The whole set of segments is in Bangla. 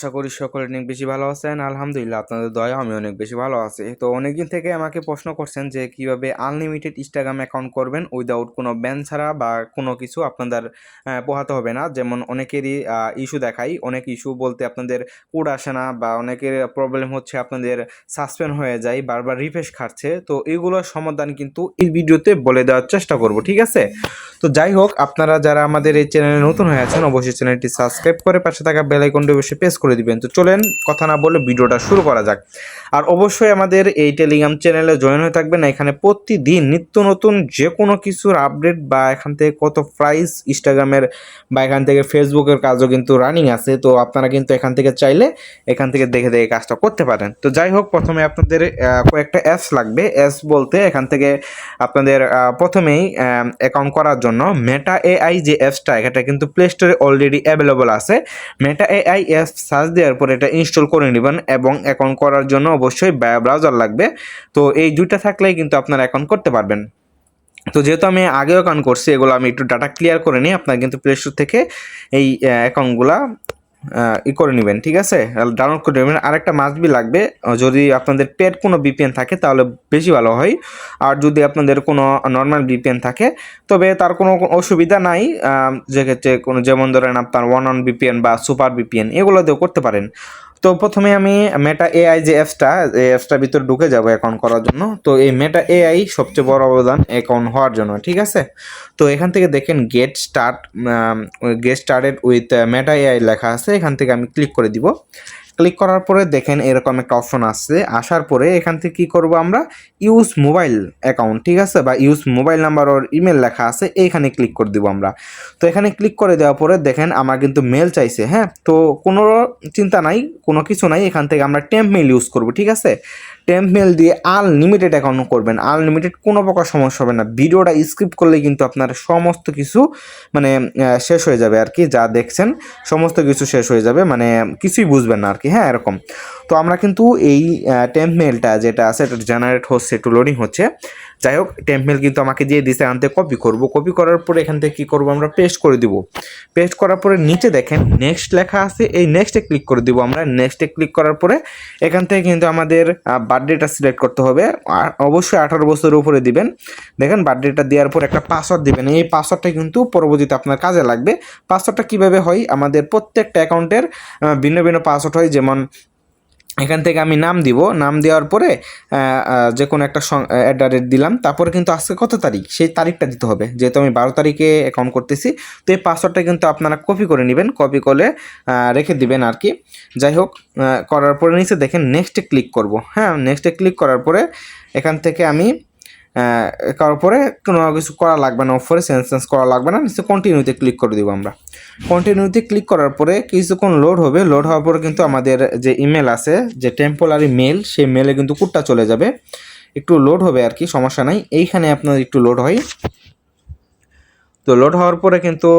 আশা করি সকলে অনেক বেশি ভালো আছেন। আলহামদুলিল্লাহ আপনাদের দয়ায় আমি অনেক বেশি ভালো আছি। তো অনেকদিন থেকে আমাকে প্রশ্ন করছেন যে কিভাবে আনলিমিটেড ইনস্টাগ্রাম অ্যাকাউন্ট করবেন উইদাউট কোনো ব্যান ছাড়া বা কোনো কিছু আপনাদের পোহাতে হবে না। যেমন অনেকেরই ইস্যু দেখাই, অনেক ইস্যু বলতে আপনাদের কোড আসে না বা অনেকের প্রবলেম হচ্ছে আপনাদের সাসপেন্ড হয়ে যায়, বারবার রিফ্রেশ খাচ্ছে। তো এইগুলোর সমাধান কিন্তু এই ভিডিওতে বলে দেওয়ার চেষ্টা করব, ঠিক আছে? তো যাই হোক, আপনারা যারা আমাদের এই চ্যানেলে নতুন হয়ে আছেন অবশ্যই চ্যানেলটি সাবস্ক্রাইব করে পাশে থাকা বেল আইকনটি অবশ্যই প্রেস করে দিবেন। তো চলেন কথা না বলে ভিডিওটা শুরু করা যাক। আর অবশ্যই আমাদের এই টেলিগ্রাম চ্যানেলে জয়েন হয়ে থাকবেন। এখানে প্রতিদিন নিত্য নতুন যে কোনো কিছুর আপডেট বা এখান থেকে কত প্রাইস ইনস্টাগ্রামের বা এখান থেকে ফেসবুকের কাজও কিন্তু রানিং আছে। তো আপনারা কিন্তু এখান থেকে চাইলে এখান থেকে দেখে দেখে কাজটা করতে পারেন। তো যাই হোক, প্রথমে আপনাদের কয়েকটা অ্যাপস লাগবে। অ্যাপস বলতে এখান থেকে আপনাদের প্রথমেই অ্যাকাউন্ট করার জন্য মেটা এআই যে অ্যাপসটা, এটা কিন্তু প্লে স্টোরে অলরেডি অ্যাভেলেবল আছে। মেটা এআই অ্যাপ সার্চ দেওয়ার পরে এটা ইনস্টল করে নেবেন এবং অ্যাকাউন্ট করার জন্য অবশ্যই ব্রাউজার লাগবে। তো এই দুইটা থাকলেই কিন্তু আপনারা অ্যাকাউন্ট করতে পারবেন। তো যেহেতু আমি আগেও অ্যাকাউন্ট করছি, এগুলো আমি একটু ডাটা ক্লিয়ার করে নিই। আপনারা কিন্তু প্লে স্টোর থেকে এই অ্যাকাউন্টগুলা করে নেবেন, ঠিক আছে? ডাউনলোড করে নেবেন। আরেকটা মাস্ট বি লাগবে, যদি আপনাদের পেড কোনো ভিপিএন থাকে তাহলে বেশি ভালো হয়। আর যদি আপনাদের কোনো নর্মাল ভিপিএন থাকে তবে তার কোনো অসুবিধা নাই। যেক্ষেত্রে কোনো, যেমন ধরেন আপনার ওয়ান অন ভিপিএন বা সুপার ভিপিএন, এগুলো দিয়েও করতে পারেন। তো প্রথমে আমি মেটা এআই যে অ্যাপসটা, এই অ্যাপসটার ভিতরে ঢুকে যাবো অ্যাকাউন্ট করার জন্য। তো এই মেটা এআই সবচেয়ে বড় অবদান অ্যাকাউন্ট হওয়ার জন্য, ঠিক আছে? তো এখান থেকে দেখেন get started with Meta AI লেখা আছে। এখান থেকে আমি ক্লিক করে দিব। ক্লিক করার পরে দেখেন এরকম একটা অপশন আসছে। আসার পরে এখান থেকে কি করব আমরা, ইউজ মোবাইল অ্যাকাউন্ট, ঠিক আছে, বা ইউজ মোবাইল নাম্বার ওর ইমেল লেখা আছে, এইখানে ক্লিক করে দিব আমরা। তো এখানে ক্লিক করে দেওয়ার পরে দেখেন আমার কিন্তু মেল চাইছে। হ্যাঁ, তো কোনো চিন্তা নাই, কোনো কিছু নাই। এখান থেকে আমরা টেম্প মেল ইউজ করব, ঠিক আছে? টেম্প মেল দিয়ে আনলিমিটেড অ্যাকাউন্ট করবেন। আনলিমিটেড, কোনো প্রকার সমস্যা হবে না। ভিডিওটা স্কিপ করলে কিন্তু আপনার সমস্ত কিছু মানে শেষ হয়ে যাবে আর কি। যা দেখছেন সমস্ত কিছু শেষ হয়ে যাবে, মানে কিছুই বুঝবেন না আর কি। হ্যাঁ, এরকম। তো আমরা কিন্তু এই টেম্প মেলটা যেটা আছে এটা জেনারেট হচ্ছে, একটু লোডিং হচ্ছে। যাই হোক, টেম্প মেল কিন্তু আমাকে দিয়ে দিছে। এখান থেকে কপি করব। কপি করার পরে এখান থেকে কী করবো, আমরা পেস্ট করে দিব। পেস্ট করার পরে নিচে দেখেন নেক্সট লেখা আছে, এই নেক্সটে ক্লিক করে দিব আমরা। নেক্সটে ক্লিক করার পরে এখান থেকে কিন্তু আমাদের বার্থডেটা সিলেক্ট করতে হবে। অবশ্যই 18 বছরের উপরে দিবেন। দেখেন বার্থডেটা দেওয়ার পর একটা পাসওয়ার্ড দিবেন। এই পাসওয়ার্ডটা কিন্তু পরবর্তীতে আপনার কাজে লাগবে। পাসওয়ার্ডটা কীভাবে হয়, আমাদের প্রত্যেকটা অ্যাকাউন্টের ভিন্ন ভিন্ন পাসওয়ার্ড হয়। যেমন এখান থেকে আমি নাম দিব। নাম দেওয়ার পরে যে কোনো একটা অ্যাট দিলাম। তারপরে কিন্তু আজকে কত তারিখ, সেই তারিখটা দিতে হবে। যেহেতু আমি 12 তারিখে অ্যাকাউন্ট করতেছি, তো এই পাসওয়ার্ডটা কিন্তু আপনারা কপি করে নেবেন। কপি করে রেখে দিবেন আর কি। যাই হোক, করার পরে নিচে দেখেন নেক্সটে ক্লিক করব। হ্যাঁ, নেক্সটে ক্লিক করার পরে এখান থেকে আমি করার পরে কোনো কিছু করা লাগবে না, উপরে সেন্স করা লাগবে না। নিচে কন্টিনিউতে ক্লিক করে দিব আমরা। কন্টিনিউতে ক্লিক করার পরে কিছুক্ষণ লোড হবে। লোড হওয়ার পরে কিন্তু আমাদের যে ইমেল আছে, যে টেম্পোরারি মেল, সেই মেলে কিন্তু কোডটা চলে যাবে। একটু লোড হবে আর কি, সমস্যা নাই। এইখানে আপনার একটু লোড হয়। তো লোড হওয়ার পরে কিন্তু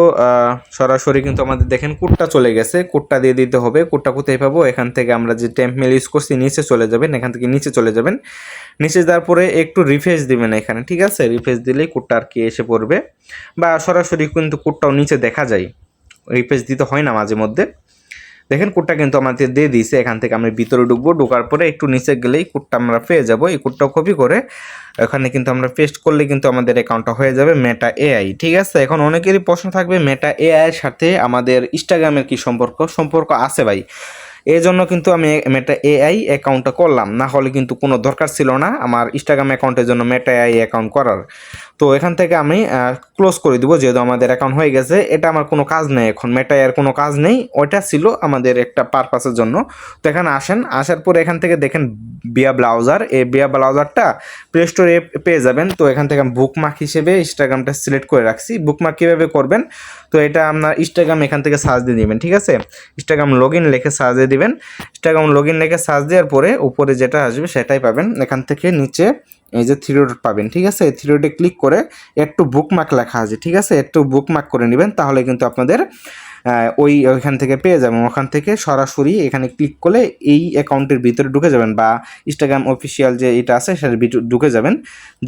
সরাসরি কিন্তু আমাদের দেখেন কোডটা চলে গেছে। কোডটা দিয়ে দিতে হবে। কোডটা কোথায় পাবো, এখান থেকে আমরা যে টেম্প মেল ইউজ করছি নিচে চলে যাবেন। এখান থেকে নিচে চলে যাবেন। নিচে যাওয়ার পরে একটু রিফ্রেশ দিবেন এখানে, ঠিক আছে? রিফ্রেশ দিলেই কোডটা আর কি এসে পড়বে, বা সরাসরি কিন্তু কোডটাও নিচে দেখা যায়। রিফ্রেশ দিতে হয় না মাঝে মধ্যে। দেখেন কোডটা কিন্তু আমাদের দিয়ে দিয়েছে। এখান থেকে আমরা ভিতরে ঢুকবো। ঢোকার পরে একটু নিচে গেলেই কোডটা আমরা পেয়ে যাবো। এই কোডটাও কপি করে এখানে কিন্তু আমরা পেস্ট করলে কিন্তু আমাদের অ্যাকাউন্টটা হয়ে যাবে মেটা এআই, ঠিক আছে? এখন অনেকেরই প্রশ্ন থাকবে মেটা এআই এর সাথে আমাদের ইনস্টাগ্রামের কি সম্পর্ক আছে ভাই? এই জন্য কিন্তু আমি মেটা এআই অ্যাকাউন্টটা করলাম, না হলে কিন্তু কোনো দরকার ছিল না আমার ইনস্টাগ্রাম অ্যাকাউন্টের জন্য মেটা এআই অ্যাকাউন্ট করার। তো এখান থেকে আমি ক্লোজ করে দিব, যেহেতু আমাদের অ্যাকাউন্ট হয়ে গেছে। এটা আমার কোনো কাজ নেই এখন, মেটা এর কোনো কাজ নেই। ওইটা ছিল আমাদের একটা পারপাসের জন্য। তো এখানে আসেন, আসার পরে এখান থেকে দেখেন বিয়া ব্রাউজার, এই বিয়া ব্রাউজারটা প্লে স্টোরে পেয়ে যাবেন। তো এখান থেকে আমি বুকমার্ক হিসেবে ইনস্টাগ্রামটা সিলেক্ট করে রাখছি। বুকমার্ক কীভাবে করবেন, তো এটা আপনার ইনস্টাগ্রাম এখান থেকে সার্চ দিয়ে দিবেন, ঠিক আছে? ইনস্টাগ্রাম লগ ইন লিখে সার্চ দিয়ে দিবেন। ইনস্টাগ্রাম লগ ইন লিখে সার্চ দেওয়ার পরে উপরে যেটা আসবে সেটাই পাবেন। এখান থেকে নিচে এই যে থ্রি ডট পাবেন, ঠিক আছে? এই থ্রি ডটে ক্লিক করে একটু বুকমার্ক লেখা আছে, ঠিক আছে? একটু বুকমার্ক করে নেবেন, তাহলে কিন্তু আপনাদের ওইখান থেকে পেয়ে যাবেন। ওখান থেকে সরাসরি এখানে ক্লিক করলে এই অ্যাকাউন্টের ভিতরে ঢুকে যাবেন বা ইনস্টাগ্রাম অফিসিয়াল যে এটা আছে সেটার ভিতরে ঢুকে যাবেন।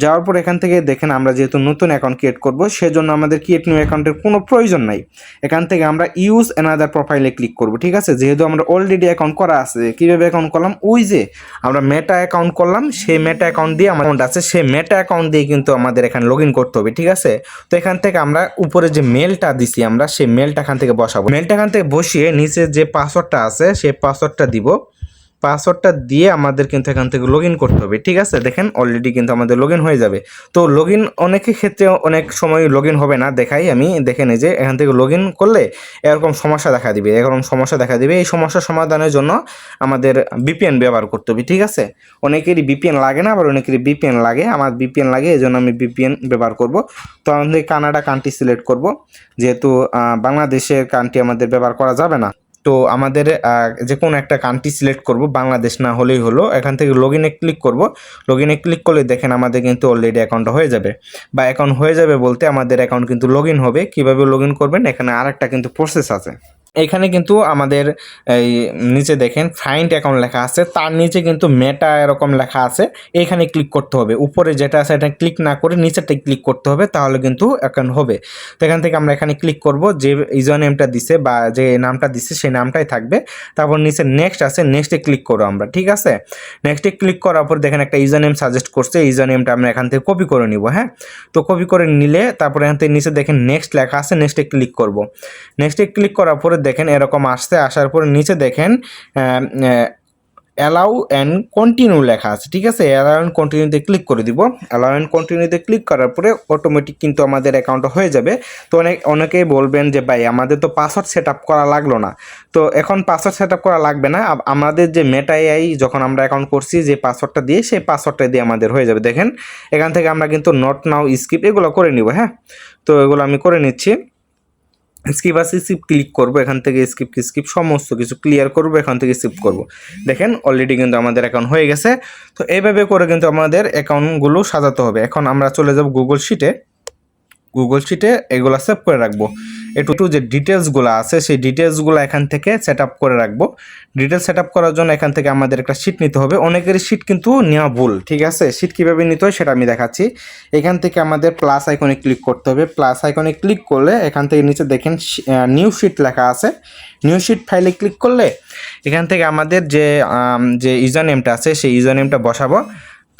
যাওয়ার পর এখান থেকে দেখেন আমরা যেহেতু নতুন অ্যাকাউন্ট ক্রিয়েট করব সেজন্য আমাদের ক্রিয়েট নিউ অ্যাকাউন্টের কোনো প্রয়োজন নাই। এখান থেকে আমরা ইউজ অ্যানাদার প্রোফাইলে ক্লিক করব, ঠিক আছে। যেহেতু আমরা অলরেডি অ্যাকাউন্ট করা আছে, কীভাবে অ্যাকাউন্ট করলাম, ওই যে আমরা মেটা অ্যাকাউন্ট করলাম সেই মেটা অ্যাকাউন্ট দিয়ে আমার অ্যাকাউন্ট আছে সেই মেটা অ্যাকাউন্ট দিয়ে কিন্তু আমাদের এখানে লগ ইন করতে হবে, ঠিক আছে। তো এখান থেকে আমরা উপরে যে মেলটা দিছি আমরা সেই মেলটা এখান থেকে বসাবো। মেলটা এখান থেকে বসিয়ে নিচে যে পাসওয়ার্ডটা আছে সেই পাসওয়ার্ডটা দিব। পাসওয়ার্ডটা দিয়ে আমাদের কিন্তু এখান থেকে লগ ইন করতে হবে, ঠিক আছে। দেখেন অলরেডি কিন্তু আমাদের লগ ইন হয়ে যাবে। তো লগ ইন অনেকের ক্ষেত্রে অনেক সময় লগ ইন হবে না, দেখাই আমি, দেখেন এই যে এখান থেকে লগ ইন করলে এরকম সমস্যা দেখা দিবে, এরকম সমস্যা দেখা দিবে। এই সমস্যার সমাধানের জন্য আমাদের ভিপিএন ব্যবহার করতে হবে, ঠিক আছে। অনেকেরই ভিপিএন লাগে না, আবার অনেকেরই ভিপিএন লাগে। আমার ভিপিএন লাগে, এই জন্য আমি ভিপিএন ব্যবহার করব। তো আমাদের কানাডা কান্ট্রি সিলেক্ট করব, যেহেতু বাংলাদেশের কান্ট্রি আমাদের ব্যবহার করা যাবে না। তো আমাদের যে কোনো একটা কান্ট্রি সিলেক্ট করব, বাংলাদেশ না হলেই হলো। এখান থেকে লগ ইনে ক্লিক করব। লগ ইনে ক্লিক করলে দেখেন আমাদের কিন্তু অলরেডি অ্যাকাউন্টটা হয়ে যাবে, বা অ্যাকাউন্ট হয়ে যাবে বলতে আমাদের অ্যাকাউন্ট কিন্তু লগ ইন হবে। কীভাবে লগ ইন করবেন, এখানে আরেকটা কিন্তু প্রসেস আছে। এখানে কিন্তু আমাদের এই নিচে দেখেন ফাইন্ড অ্যাকাউন্ট লেখা আছে, তার নিচে কিন্তু মেটা এরকম লেখা আছে, এখানে ক্লিক করতে হবে। উপরে যেটা আছে এটা ক্লিক না করে নিচেটাই ক্লিক করতে হবে, তাহলে কিন্তু অ্যাকাউন্ট হবে। তো এখান থেকে আমরা এখানে ক্লিক করব, যে ইউজার নেমটা দিছে বা যে নামটা দিছে সেই নামটাই থাকবে। তারপর নিচে নেক্সট আছে, নেক্সটে ক্লিক করবো আমরা, ঠিক আছে। নেক্সটে ক্লিক করার পর দেখেন একটা ইউজার নেম সাজেস্ট করছে, ইউজার নেমটা আমরা এখান থেকে কপি করে নিব। হ্যাঁ, তো কপি করে নিলে তারপর এখান থেকে নিচে দেখেন নেক্সট লেখা আছে, নেক্সটে ক্লিক করব। নেক্সটে ক্লিক করার পরে দেখেন এরকম আসছে, আসার পরে নিচে দেখেন অ্যালাউ অ্যান্ড কন্টিনিউ লেখা আছে, ঠিক আছে। অ্যালাউ অ্যান্ড কন্টিনিউতে ক্লিক করে দিব। অ্যালাউ অ্যান্ড কন্টিনিউতে ক্লিক করার পরে অটোমেটিক কিন্তু আমাদের অ্যাকাউন্টটা হয়ে যাবে। তো অনেকেই বলবেন যে ভাই আমাদের তো পাসওয়ার্ড সেট আপ করা লাগলো না। তো এখন পাসওয়ার্ড সেট আপ করা লাগবে না, আমাদের যে মেটা এআই যখন আমরা অ্যাকাউন্ট করছি যে পাসওয়ার্ডটা দিয়ে, সেই পাসওয়ার্ডটা দিয়ে আমাদের হয়ে যাবে। দেখেন এখান থেকে আমরা কিন্তু নট নাও স্কিপ এগুলো করে নিব। হ্যাঁ, তো এগুলো আমি করে নিচ্ছি। স্কিপ আছে, স্কিপ ক্লিক করব, এখান থেকে স্কিপ সমস্ত কিছু ক্লিয়ার করব, এখান থেকে স্কিপ করব। দেখেন অলরেডি কিন্তু আমাদের অ্যাকাউন্ট হয়ে গেছে। তো এইভাবে করে কিন্তু আমাদের অ্যাকাউন্টগুলো সাজাতে হবে। এখন আমরা চলে যাব গুগল শিটে এগুলো সেভ করে রাখবো। একটু যে ডিটেলসগুলো আছে সেই ডিটেলসগুলো এখান থেকে সেট আপ করে রাখবো। ডিটেলস সেট আপ করার জন্য এখান থেকে আমাদের একটা শিট নিতে হবে। অনেকেরই শিট কিন্তু নেওয়া ভুল, ঠিক আছে। শিট কীভাবে নিতে হয় সেটা আমি দেখাচ্ছি। এখান থেকে আমাদের প্লাস আইকনে ক্লিক করতে হবে। প্লাস আইকনে ক্লিক করলে এখান থেকে নিচে দেখেন নিউ শিট লেখা আছে। নিউ শিট ফাইলে ক্লিক করলে এখান থেকে আমাদের যে ইউজার নেমটা আছে সেই ইউজার নেমটা বসাবো।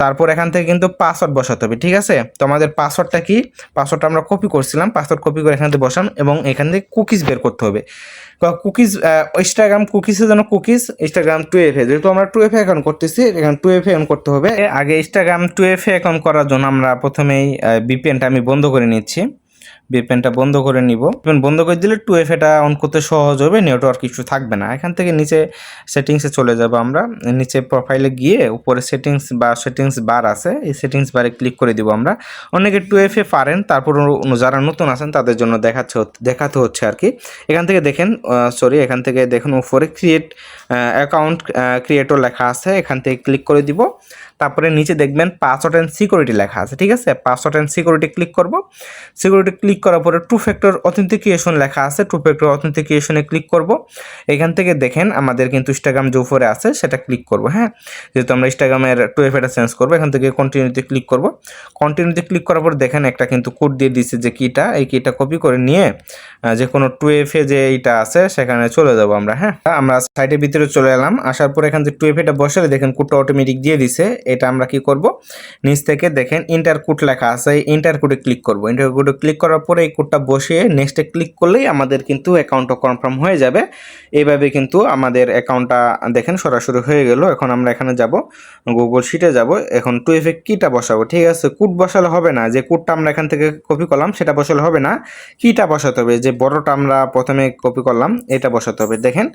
তারপর এখান থেকে কিন্তু পাসওয়ার্ড বসাতে হবে, ঠিক আছে। তো আমাদের পাসওয়ার্ডটা কি, পাসওয়ার্ডটা আমরা কপি করছিলাম, পাসওয়ার্ড কপি করে এখান থেকে বসান এবং এখান থেকে কুকিজ বের করতে হবে। কুকিজ ইনস্টাগ্রাম কুকিজের জন্য ইনস্টাগ্রাম 2FA, যেহেতু আমরা 2FA অ্যাকাউন্ট করতেছি, এখানে 2FA অন করতে হবে। আগে ইনস্টাগ্রাম 2FA অ্যাকাউন্ট করার জন্য আমরা প্রথমেই VPNটা আমি বন্ধ করে নিচ্ছি। VPNটা বন্ধ করে নিব। VPN বন্ধ করে দিলে 2FAটা অন করতে সহজ হবে, নেটওয়ার্ক ইস্যু থাকবে না। এখান থেকে নিচে সেটিংসে চলে যাব আমরা। নিচে প্রোফাইলে গিয়ে উপরে সেটিংস বার আছে, এই সেটিংস বারে ক্লিক করে দিব আমরা। অনেকে 2FA পারেন, তারপর যারা নতুন আছেন তাদের জন্য দেখাতে হচ্ছে আর কি। এখান থেকে দেখেন এখান থেকে দেখুন উপরে অ্যাকাউন্ট ক্রিয়েটর লেখা আছে, এখান থেকে ক্লিক করে দিব। তারপরে নিচে দেখবেন পাসওয়ার্ড অ্যান্ড সিকিউরিটি লেখা আছে, ঠিক আছে। পাসওয়ার্ড অ্যান্ড সিকিউরিটি ক্লিক করব। সিকিউরিটি ক্লিক করার পরে 2 ফ্যাক্টর অথেন্টিকেশন লেখা আছে, 2 ফ্যাক্টর অথেন্টিকেশনে ক্লিক করব। এখান থেকে দেখেন আমাদের কিন্তু ইনস্টাগ্রাম যে উপরে আছে সেটা ক্লিক করব। হ্যাঁ, যেহেতু আমরা ইনস্টাগ্রামের 2FAটা চেঞ্জ করবো, এখান থেকে কন্টিনিউতে ক্লিক করব। কন্টিনিউতে ক্লিক করার পর দেখেন একটা কিন্তু কোড দিয়ে দিচ্ছে, যে কিটা, এই কিটা কপি করে নিয়ে যে কোনো 2FA যে এইটা আছে সেখানে চলে যাব আমরা। হ্যাঁ, আমরা সাইটের ভিতরে চলে এলাম। আসার পর এখান থেকে 2FAটা বসালে দেখেন কোডটা অটোমেটিক দিয়ে দিছে। এটা আমরা কি করব, নিচ থেকে দেখেন ইন্টার কোড লেখা আছে, ইন্টার কোডে ক্লিক করব। ইন্টার কোডে ক্লিক করার পরে এই কোডটা বসিয়ে নেক্সটে ক্লিক করলেই আমাদের কিন্তু অ্যাকাউন্টটা কনফার্ম হয়ে যাবে। এইভাবে কিন্তু আমাদের অ্যাকাউন্টটা দেখেন সরাসরি হয়ে গেল। এখন আমরা এখানে যাব, গুগল শিটে যাব। এখন 2FA কিটা বসাবো, ঠিক আছে। কোড বসালে হবে না, যে কোডটা আমরা এখান থেকে কপি করলাম সেটা বসালে হবে না, কিটা বসাতে হবে। যে বড়টা আমরা প্রথমে কপি করলাম এটা বসাতে হবে। দেখেন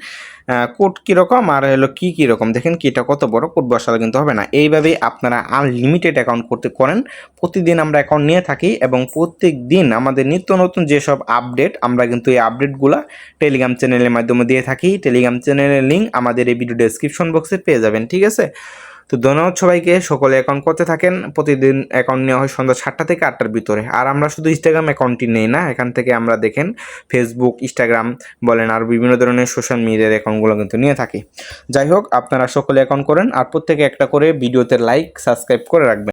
কোড কীরকম আর হলো কীরকম, দেখেন কিটা কত বড়, কোড বসালে কিন্তু হবে না। এইভাবেই আপনারা আনলিমিটেড অ্যাকাউন্ট করেন। প্রতিদিন আমরা অ্যাকাউন্ট নিয়ে থাকি এবং প্রত্যেক দিন আমাদের নিত্য নতুন যেসব আপডেট, আমরা কিন্তু এই আপডেটগুলো টেলিগ্রাম চ্যানেলের মাধ্যমে দিয়ে থাকি। টেলিগ্রাম চ্যানেলের লিঙ্ক আমাদের এই ভিডিও ডেসক্রিপশন বক্সে পেয়ে যাবেন, ঠিক আছে। তো ধন্যবাদ সবাইকে, সকলে অ্যাকাউন্ট করতে থাকেন। প্রতিদিন অ্যাকাউন্ট নেওয়া হয় সন্ধ্যা 7টা থেকে 8টার ভিতরে। আর আমরা শুধু ইনস্টাগ্রাম অ্যাকাউন্টই নেই না, এখান থেকে আমরা দেখেন ফেসবুক, ইনস্টাগ্রাম বলেন আর বিভিন্ন ধরনের সোশ্যাল মিডিয়ার অ্যাকাউন্টগুলো কিন্তু নিয়ে থাকি। যাই হোক, আপনারা সকলে অ্যাকাউন্ট করেন আর প্রত্যেকে একটা করে ভিডিওতে লাইক সাবস্ক্রাইব করে রাখবেন।